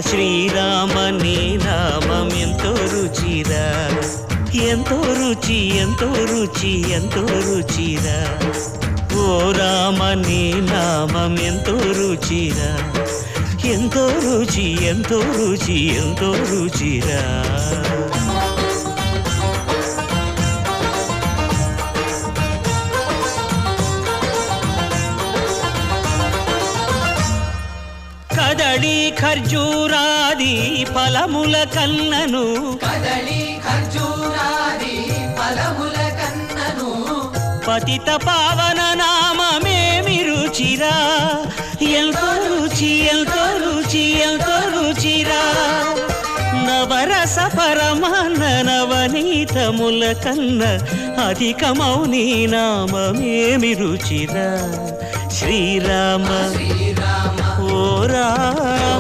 శ్రీరామ నీ నామం ఎంతో రుచిరా, ఎంతో రుచి ఎంతో రుచి ఎంతో రుచిరా. ఓ రామ నీ నామం ఎంతో రుచిరా, ఎంతో రుచి ఎంతో రుచి ఎంతో రుచిరా. కదళి ఖర్జూరాది ఫలముల కన్నను, కదళి ఖర్జూరాది ఫలముల కన్నను, పతిత పావన నామమేమి రుచిరా, ఎంతో రుచి ఎంతో రుచి ఎంతో రుచిరా. నవరస పరమాన్న నవనీతముల కన్న అధికమౌ నీ నామమేమి రుచిరా. శ్రీరామ శ్రీరామ ఓ రామ.